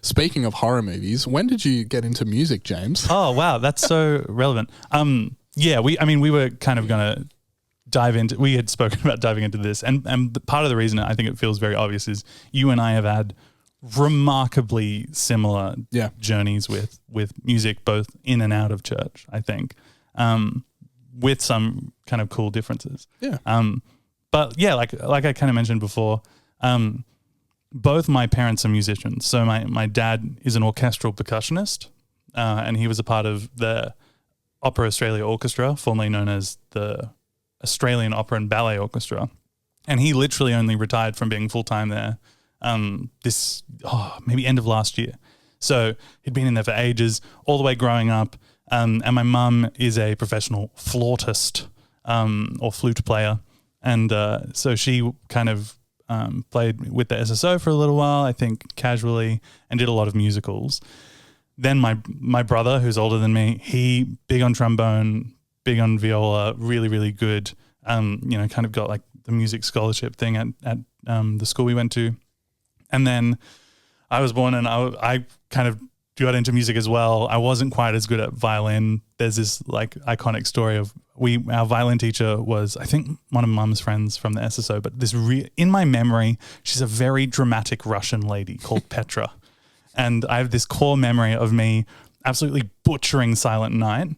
Speaking of horror movies, when did you get into music, James? Oh, wow. That's so relevant. Yeah, we were kind of going to dive into, we had spoken about diving into this. And part of the reason I think it feels very obvious is you and I have had remarkably similar journeys with music, both in and out of church, I think, with some kind of cool differences. Yeah. But yeah, like I kind of mentioned before, both my parents are musicians. So my dad is an orchestral percussionist, and he was a part of the Opera Australia Orchestra, formerly known as the Australian Opera and Ballet Orchestra. And he literally only retired from being full-time there maybe end of last year. So he'd been in there for ages, all the way growing up. And my mum is a professional flautist or flute player. And so she kind of played with the SSO for a little while, I think casually, and did a lot of musicals. Then my brother, who's older than me, he big on trombone, big on viola, really, really good. Kind of got like the music scholarship thing at the school we went to. And then I was born and I kind of got into music as well. I wasn't quite as good at violin. There's this like iconic story of our violin teacher was, I think, one of Mum's friends from the SSO, but in my memory, she's a very dramatic Russian lady called Petra. And I have this core memory of me absolutely butchering Silent Night,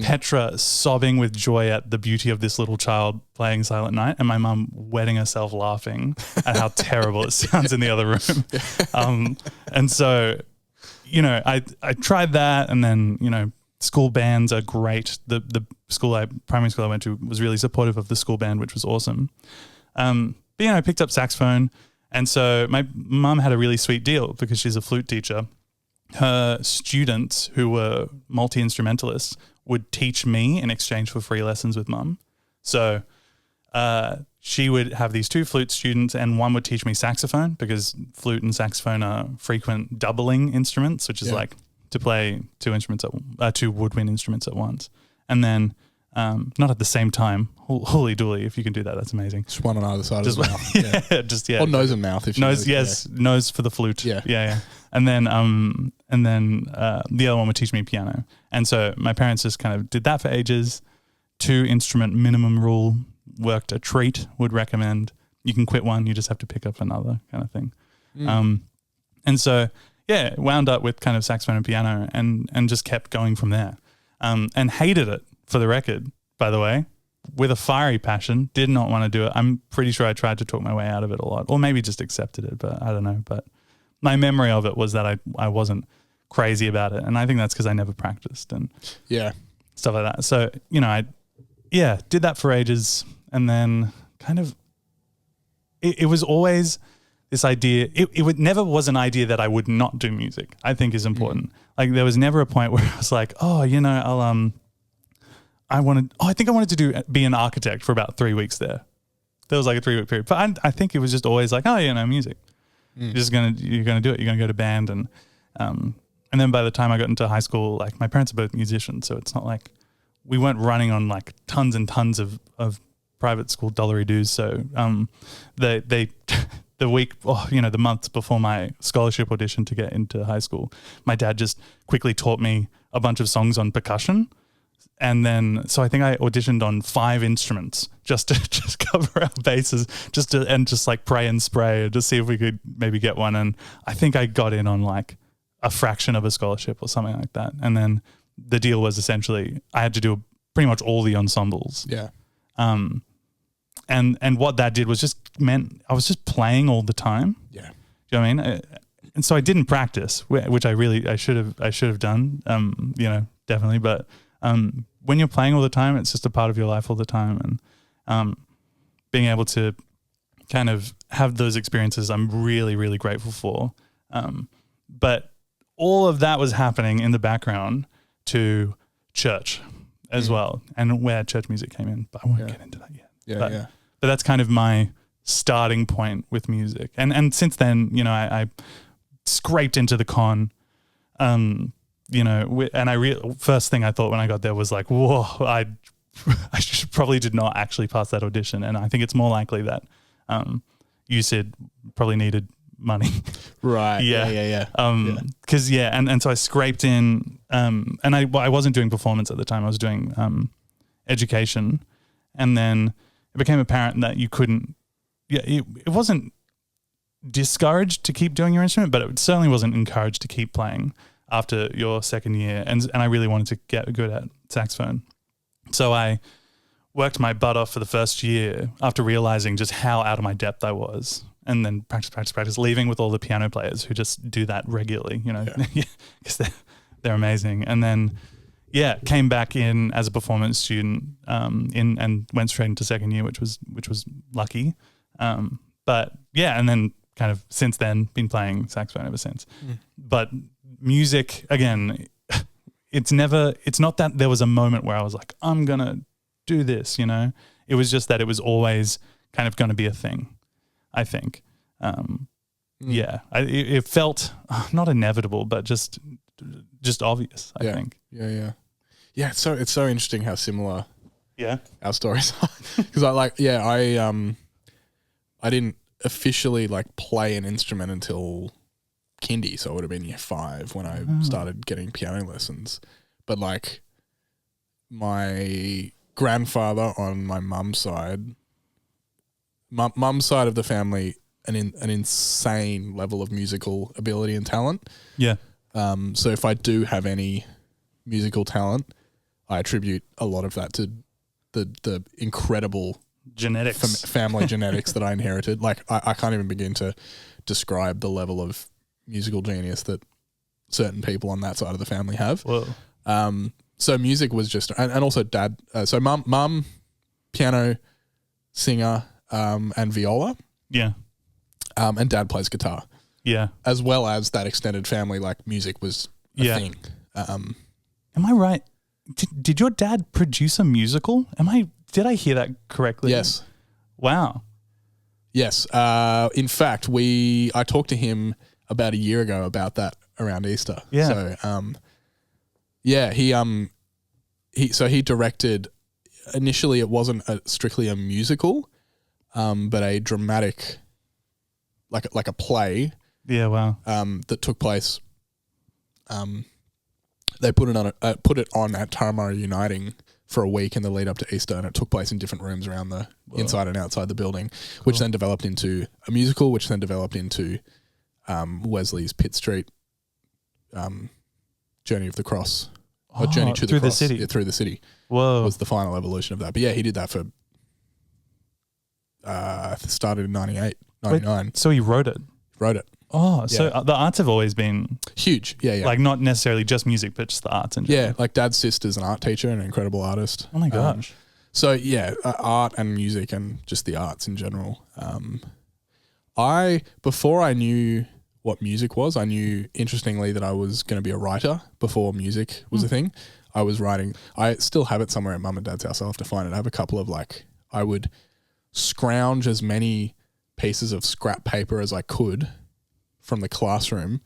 Petra sobbing with joy at the beauty of this little child playing Silent Night, and my mum wetting herself laughing at how terrible it sounds in the other room. And so, I tried that, and then, school bands are great. The primary school I went to was really supportive of the school band, which was awesome. But, I picked up saxophone, and so my mum had a really sweet deal because she's a flute teacher. Her students, who were multi-instrumentalists, would teach me in exchange for free lessons with mum. So she would have these two flute students, and one would teach me saxophone because flute and saxophone are frequent doubling instruments, which is like to play two woodwind instruments at once. And then not at the same time. Holy dooly, if you can do that, that's amazing. Just one on either side of the mouth. Yeah. Or nose and mouth if you nose, yes, nose for the flute. Yeah. And then the other one would teach me piano. And so my parents just kind of did that for ages. 2 instrument minimum rule worked a treat, would recommend. You can quit one, you just have to pick up another kind of thing. And so, wound up with kind of saxophone and piano and just kept going from there. And hated it, for the record, by the way, with a fiery passion, did not want to do it. I'm pretty sure I tried to talk my way out of it a lot, or maybe just accepted it, but I don't know. But my memory of it was that I wasn't crazy about it. And I think that's because I never practiced and stuff like that. So, I did that for ages. And then kind of, it was always this idea. It never was an idea that I would not do music, I think is important. Like there was never a point where I was like, I think I wanted to be an architect for about 3 weeks there. There was like a 3-week period. But I think it was just always like, music. You're going to do it. You're going to go to band. And then by the time I got into high school, like my parents are both musicians. So it's not like we weren't running on like tons and tons of private school dollary dues. So the months before my scholarship audition to get into high school, my dad just quickly taught me a bunch of songs on percussion. And then, so I think I auditioned on 5 instruments just to cover our bases, just like pray and spray, to see if we could maybe get one. And I think I got in on like a fraction of a scholarship or something like that. And then the deal was essentially I had to do pretty much all the ensembles. Yeah. And what that did was just meant I was just playing all the time. Yeah. Do you know what I mean? And so I didn't practice, which I should have done. Definitely, but. When you're playing all the time, it's just a part of your life all the time. And being able to kind of have those experiences, I'm really, really grateful for. But all of that was happening in the background to church as well, and where church music came in. But I won't get into that yet. But that's kind of my starting point with music. And since then, I scraped into the con. First thing I thought when I got there was like, whoa, I probably did not actually pass that audition. And I think it's more likely that USyd probably needed money. Right. Yeah. Yeah. Cause and so I scraped in, and I wasn't doing performance at the time. I was doing, education, and then it became apparent that you couldn't, it wasn't discouraged to keep doing your instrument, but it certainly wasn't encouraged to keep playing after your second year. And I really wanted to get good at saxophone. So I worked my butt off for the first year after realizing just how out of my depth I was. And then practice, leaving with all the piano players who just do that regularly, because they're amazing. And then, came back in as a performance student and went straight into second year, which was lucky. And then kind of since then been playing saxophone ever since. But music, again, it's not that there was a moment where I was like, I'm going to do this, It was just that it was always kind of going to be a thing, I think. It felt not inevitable, but just obvious, I think. Yeah. So it's so interesting how similar our stories are. Because I didn't officially like play an instrument until kindy, so it would have been year 5 when I started getting piano lessons. But like my grandfather on my mum's side of the family, an insane level of musical ability and talent. Yeah. So if I do have any musical talent, I attribute a lot of that to the incredible genetics, family genetics that I inherited. Like I can't even begin to describe the level of musical genius that certain people on that side of the family have. Whoa. So music was just, and also dad. So mum, piano, singer, and viola. Yeah. And dad plays guitar. Yeah. As well as that extended family, like music was a thing. Am I right? Did your dad produce a musical? Did I hear that correctly? Yes. Wow. Yes. In fact, I talked to him about a year ago about that around Easter. Yeah. So, he directed. Initially, it wasn't strictly a musical, but a dramatic, like a play. Yeah. Wow. That took place. They put it on at Turramurra Uniting for a week in the lead up to Easter, and it took place in different rooms around the inside and outside the building, which then developed into a musical, which then developed into Wesley's Pitt Street Journey of the Cross. Or Journey to the Cross. The city. Yeah, through the city. Whoa. Was the final evolution of that. But yeah, he did that for started in 98, 99. Wait, so he wrote it? Wrote it. Oh, so the arts have always been huge. Yeah. Like not necessarily just music, but just the arts in general. Yeah, like dad's sister's an art teacher and an incredible artist. Oh my gosh. So yeah, art and music and just the arts in general. Before I knew what music was, I knew, interestingly, that I was going to be a writer before music was a thing. I was writing. I still have it somewhere at mum and dad's house. I'll have to find it. I have a couple of I would scrounge as many pieces of scrap paper as I could from the classroom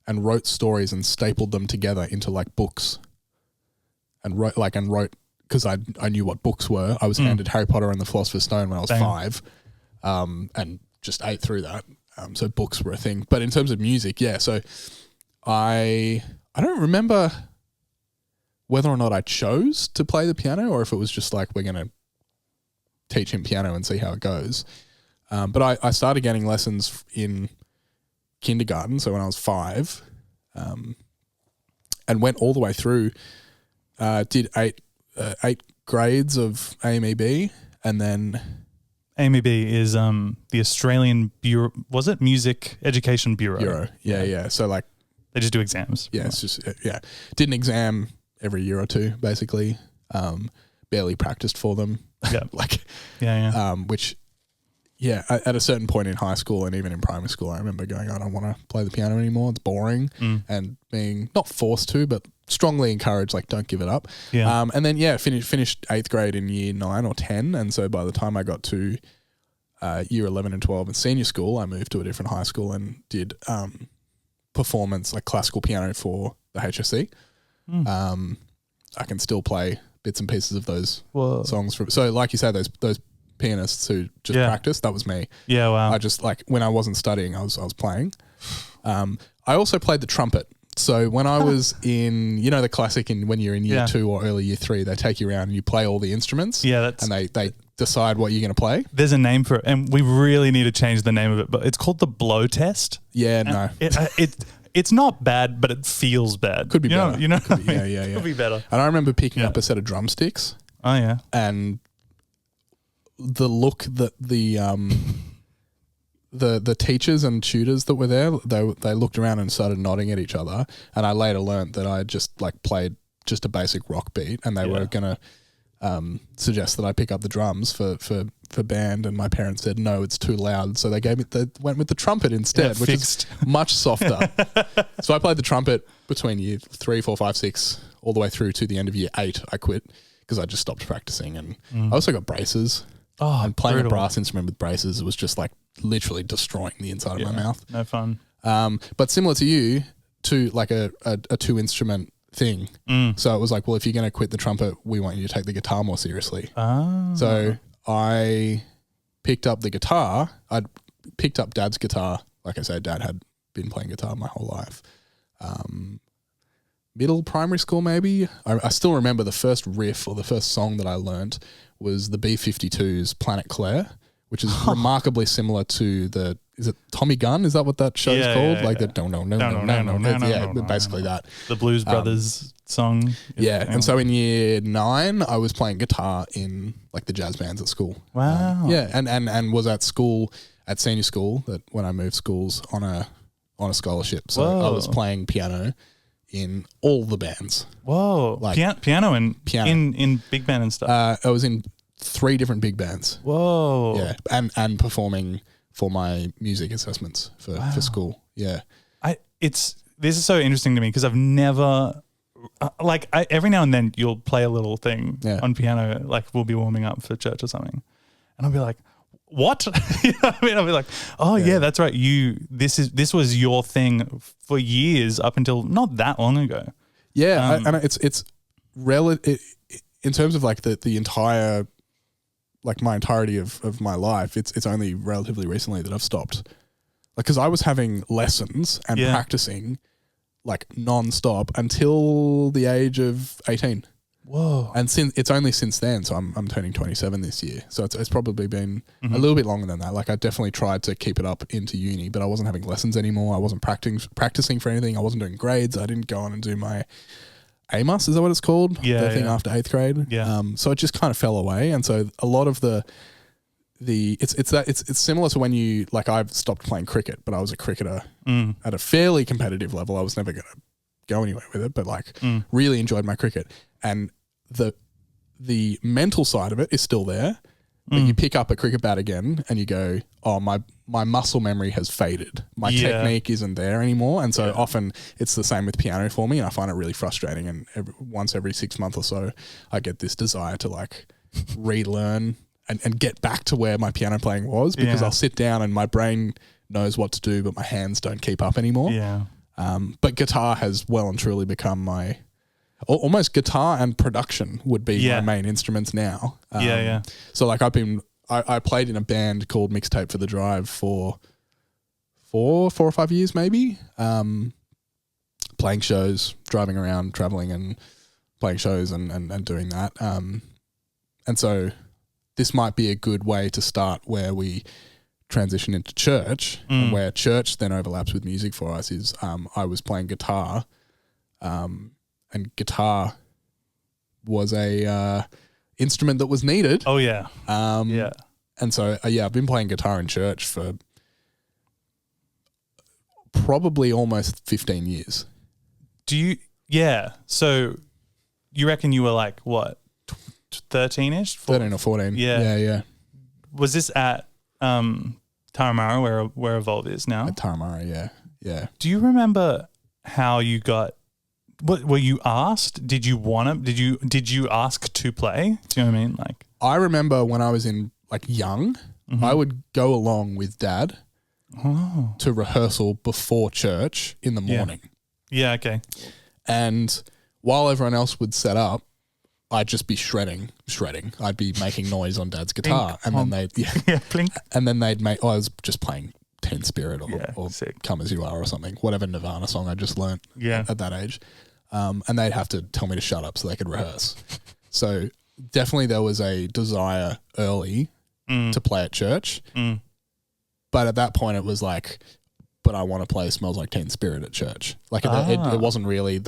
and wrote stories and stapled them together into books and wrote because I knew what books were. I was handed Harry Potter and the Philosopher's Stone when I was 5 and just ate through that. So books were a thing. But in terms of music, so I don't remember whether or not I chose to play the piano or if it was just we're going to teach him piano and see how it goes. But I started getting lessons in kindergarten, so when I was 5, and went all the way through, did 8 grades of AMEB, and then AMEB is the Australian Bureau. Was it Music Education Bureau? Yeah. So they just do exams. Yeah, it's just did an exam every year or two, basically. Barely practiced for them. Yeah. Which. Yeah, at a certain point in high school and even in primary school, I remember going, I don't want to play the piano anymore. It's boring. And being not forced to, but strongly encouraged, don't give it up. Yeah. And then, finished 8th grade in year 9 or 10. And so by the time I got to year 11 and 12 in senior school, I moved to a different high school and did performance, classical piano for the HSC. I can still play bits and pieces of those songs. So like you say, those pianists who just Yeah. practice. That was me. Yeah, wow. I just like when I wasn't studying, I was playing. I also played the trumpet. So when I was in, you know, the classic in when you're in year 2 or early year 3, they take you around and you play all the instruments. Yeah, that's and they decide what you're going to play. There's a name for it, and we really need to change the name of it. But it's called the blow test. Yeah, no, It's not bad, but it feels bad. Could be you know, better. You know, Could be, yeah. Could be better. And I remember picking up a set of drumsticks. Oh yeah, and the look that the teachers and tutors that were there, they looked around and started nodding at each other. And I later learnt that I just like played just a basic rock beat, and they were gonna suggest that I pick up the drums for band, and my parents said no, it's too loud, so they went with the trumpet instead, which is much softer. So I played the trumpet between year 3, 4, 5, 6, all the way through to the end of year 8. I quit because I just stopped practicing, and I also got braces. Oh, and playing brutal. a brass instrument with braces, it was just like literally destroying the inside of my mouth. No fun. But similar to you, to like a 2-instrument thing. So it was like, well, if you're going to quit the trumpet, we want you to take the guitar more seriously. So I picked up the guitar. I'd picked up Dad's guitar. Like I said, Dad had been playing guitar my whole life. Middle primary school, maybe. I still remember the first riff or the first song that I learnt was the B-52's Planet Claire, which is remarkably similar to is it Tommy Gunn? Is that what that show's called? Like the no, basically that. The Blues Brothers song. Yeah, and so in year 9, I was playing guitar in like the jazz bands at school. Wow. Yeah, and was at school, at senior school, that when I moved schools on a scholarship. So I was playing piano in all the bands. Whoa. Like piano in big band and stuff. I was in 3 different big bands. Whoa. Yeah, and performing for my music assessments for school. Yeah. This is so interesting to me because I've never every now and then you'll play a little thing on piano, like we'll be warming up for church or something, and I'll be like, what? You know what I mean? I'll be like, oh yeah, that's right. This was your thing for years up until not that long ago. Yeah, and it's in terms of like the entire, like my entirety of my life. It's only relatively recently that I've stopped, like because I was having lessons and practicing like non-stop until the age of 18. Whoa! And it's only since then. So I'm turning 27 this year. So it's probably been a little bit longer than that. Like I definitely tried to keep it up into uni, but I wasn't having lessons anymore. I wasn't practicing for anything. I wasn't doing grades. I didn't go on and do my AMUS. Is that what it's called? Yeah, the thing after 8th grade. Yeah. So it just kind of fell away, and so a lot of it's similar to when you like I've stopped playing cricket, but I was a cricketer at a fairly competitive level. I was never going to go anywhere with it, but like really enjoyed my cricket. And the mental side of it is still there, but you pick up a cricket bat again and you go, oh, my muscle memory has faded. My technique isn't there anymore. And so often it's the same with piano for me, and I find it really frustrating. And once every 6 months or so, I get this desire to like relearn and get back to where my piano playing was, because I'll sit down and my brain knows what to do, but my hands don't keep up anymore. Yeah. But guitar has well and truly become my... Almost guitar and production would be my main instruments now. So like I played in a band called Mixtape for the Drive for 4 or 5 years maybe, playing shows, driving around, traveling and playing shows and doing that. And so this might be a good way to start where we transition into church, and where church then overlaps with music for us is I was playing guitar, and guitar was a instrument that was needed. Oh yeah. And so I've been playing guitar in church for probably almost 15 years. So you reckon you were like what, 13ish? 13 or 14. Yeah. Was this at Taramara where Evolve is now? At Taramara, yeah. Do you remember how you got? What were you asked? Did you ask to play? Do you know what I mean? Like, I remember when I was in like young, I would go along with Dad to rehearsal before church in the morning. Yeah, okay. And while everyone else would set up, I'd just be shredding. I'd be making noise on Dad's guitar, and then they'd plink. and then they'd make. I was just playing Teen Spirit or sick. Come As You Are or something, whatever Nirvana song I just learnt at that age, and they'd have to tell me to shut up so they could rehearse. So definitely there was a desire early to play at church, but at that point it was like, but I want to play Smells Like Teen Spirit at church. Like it wasn't really.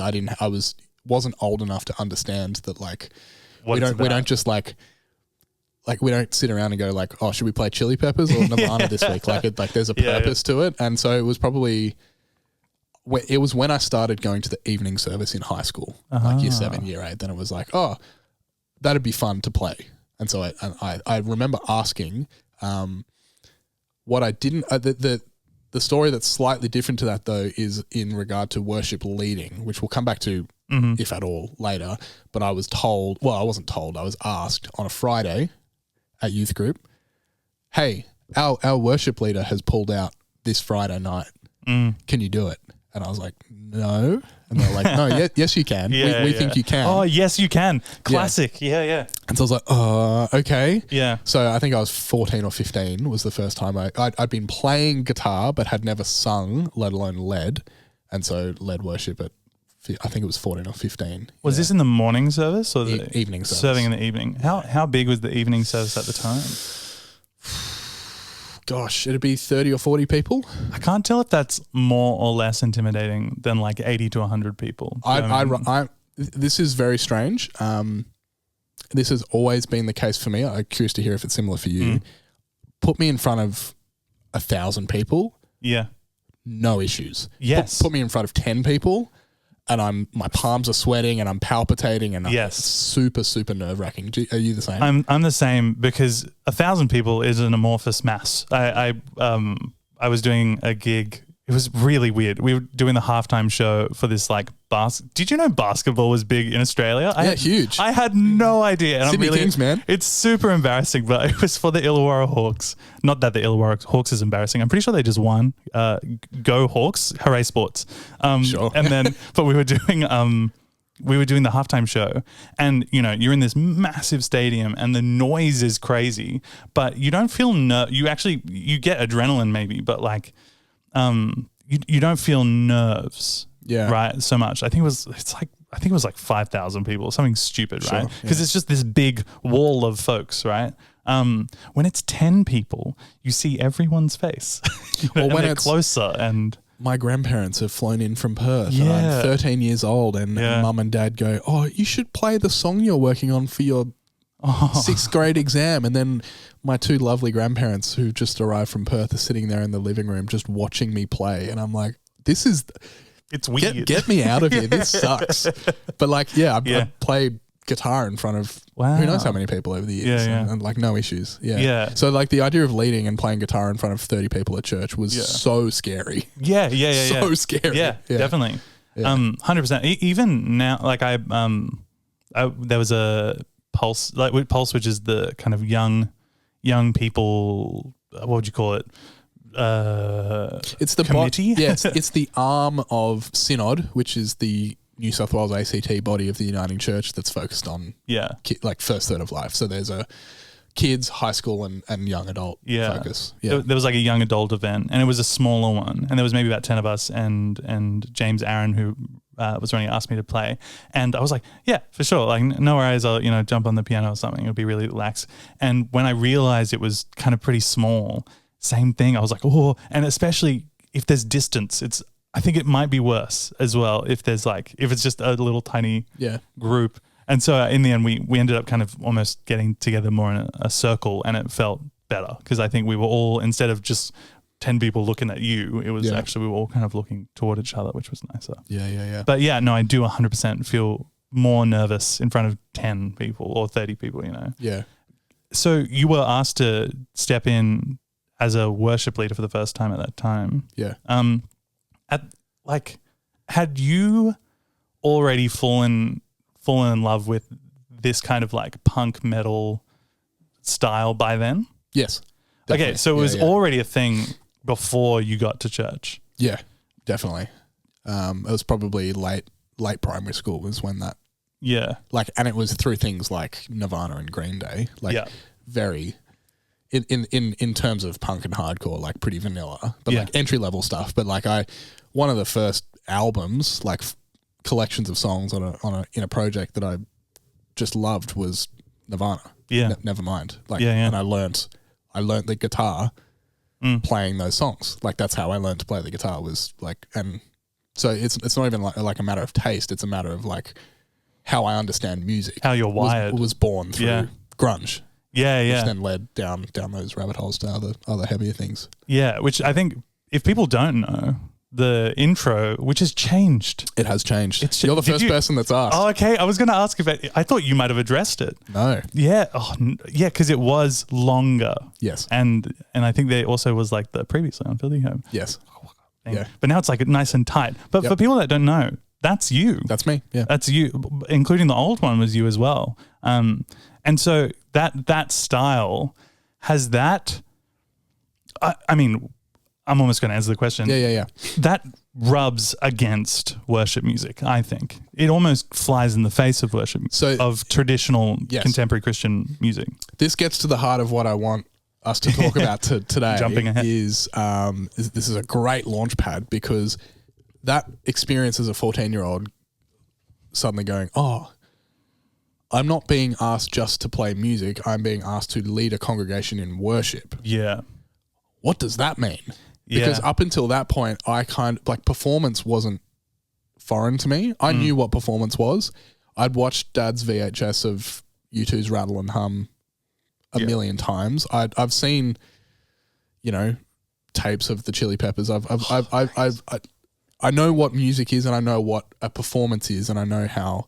Wasn't old enough to understand that like we don't just like we don't sit around and go like, oh, should we play Chili Peppers or Nirvana this week? Like there's a purpose to it. And so it was probably when I started going to the evening service in high school, like year 7, year 8. Then it was like, oh, that'd be fun to play. And so I remember asking what I didn't the story that's slightly different to that though is in regard to worship leading, which we'll come back to if at all later. But I was told, well, I wasn't told, I was asked on a Friday at youth group, hey, our worship leader has pulled out this Friday night. Can you do it? And I was like, no. And they're like, no, yes, you can. We think you can. Oh, yes, you can. Classic. Yeah. And so I was like, okay. Yeah. So I think I was 14 or 15 was the first time I'd been playing guitar but had never sung, let alone led. And so led worship at, I think it was 14 or 15. Was this in the morning service or the evening service? Serving in the evening. How big was the evening service at the time? Gosh, it'd be 30 or 40 people. I can't tell if that's more or less intimidating than like 80 to 100 people. This is very strange. This has always been the case for me. I'm curious to hear if it's similar for you. Put me in front of 1,000 people. Yeah. No issues. Yes. Put me in front of 10 people and my palms are sweating and I'm palpitating and it's super, super nerve wracking. Are you the same? I'm the same because 1,000 people is an amorphous mass. I was doing a gig. It was really weird. We were doing the halftime show for this like Did you know basketball was big in Australia? Huge. I had no idea. And Sydney Kings, man. It's super embarrassing, but it was for the Illawarra Hawks. Not that the Illawarra Hawks is embarrassing. I'm pretty sure they just won. Go Hawks! Hooray sports. Sure. And then, but we were doing the halftime show, and you're in this massive stadium, and the noise is crazy, but you don't feel you get adrenaline maybe, but like. You don't feel nerves, right? So much. I think it was like 5,000 people, something stupid, right? Because it's just this big wall of folks, right? When it's 10 people, you see everyone's face. Or when it's closer, and my grandparents have flown in from Perth. And I'm 13 years old, and mum and dad go, "Oh, you should play the song you're working on for your 6th grade exam." And then my 2 lovely grandparents who just arrived from Perth are sitting there in the living room just watching me play. And I'm like, it's weird. Get me out of here. This sucks. But like, I play guitar in front of who knows how many people over the years and like no issues. Yeah. So like the idea of leading and playing guitar in front of 30 people at church was so scary. So scary. Yeah, definitely. 100%. Even now, like there was a Pulse, which is the kind of young people. What would you call it? It's the committee. It's the arm of Synod, which is the New South Wales ACT body of the Uniting Church that's focused on like first third of life. So there's a kids, high school, and young adult focus. There was like a young adult event, and it was a smaller one, and there was maybe about 10 of us, and James Aaron, who was running, asked me to play, and I was like, yeah, for sure, like no worries, I'll jump on the piano or something, it'll be really relaxed. And when I realized it was kind of pretty small, same thing, I was like, oh, and especially if there's distance, I think it might be worse as well if it's just a little tiny group. And so in the end, we ended up kind of almost getting together more in a circle, and it felt better because I think we were all, instead of just 10 people looking at you, it was actually we were all kind of looking toward each other, which was nicer. Yeah. But I do 100% feel more nervous in front of 10 people or 30 people, Yeah. So you were asked to step in as a worship leader for the first time at that time. Yeah. Had you already fallen in love with this kind of like punk metal style by then? Yes. Definitely. Okay, so it was already a thing before you got to church. Yeah, definitely. It was probably late primary school was when that Yeah. Like, and it was through things like Nirvana and Green Day, like Yeah. very in terms of punk and hardcore, like pretty vanilla, but Yeah. like entry level stuff. But like one of the first albums, like collections of songs in a project that I just loved was Nirvana. Yeah. Nevermind. Like, Yeah, yeah. and I learnt the guitar playing those songs. Like that's how I learned to play the guitar, was like, and so it's not even like a matter of taste. It's a matter of like how I understand music. How you're wired. Was born through Yeah. grunge. Yeah, Which yeah. then led down those rabbit holes to other heavier things. Yeah, which I think if people don't know, the intro, which has changed. It has changed. It's You're the did first you- person that's asked. Oh, okay. I was going to ask about I thought you might have addressed it. No. Yeah. Yeah, because it was longer. Yes. And I think there also was like the previously on Filthy Home Yes. thing. Yeah. But now it's like nice and tight. But Yep. for people that don't know, that's you. That's me. Yeah. That's you, including the old one was you as well. And so that style has that. I mean, I'm almost going to answer the question. Yeah. That rubs against worship music. I think it almost flies in the face of worship of traditional Yes. contemporary Christian music. This gets to the heart of what I want us to talk about today. Jumping ahead. Is this is a great launch pad, because that experience as a 14-year-old suddenly going, oh, I'm not being asked just to play music. I'm being asked to lead a congregation in worship. Yeah. What does that mean? Because up until that point, I performance wasn't foreign to me. I knew what performance was. I'd watched Dad's VHS of U2's Rattle and Hum a million times. I've seen, tapes of the Chili Peppers. I know what music is, and I know what a performance is, and I know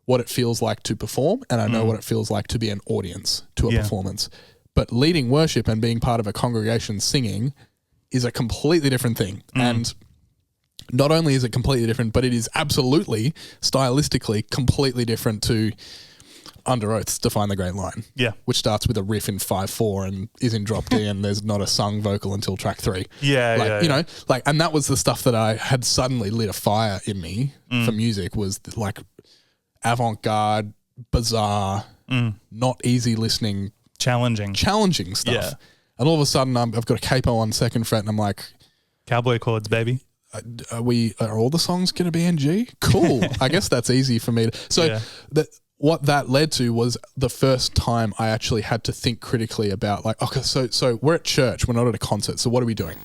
what it feels like to perform, and I know what it feels like to be an audience to a performance. But leading worship and being part of a congregation singing is a completely different thing. And not only is it completely different, but it is absolutely stylistically completely different to Under Oath's Define the Great Line. Yeah. Which starts with a riff in 5/4 and is in drop D and there's not a sung vocal until track 3. Yeah. And that was the stuff that I had suddenly lit a fire in me for music, was like avant-garde, bizarre, not easy listening, challenging stuff. Yeah. And all of a sudden I've got a capo on second fret and I'm like, cowboy chords, baby. are all the songs going to be in G? Cool. I guess that's easy for me. What that led to was the first time I actually had to think critically about, like, okay, so we're at church, we're not at a concert, so what are we doing?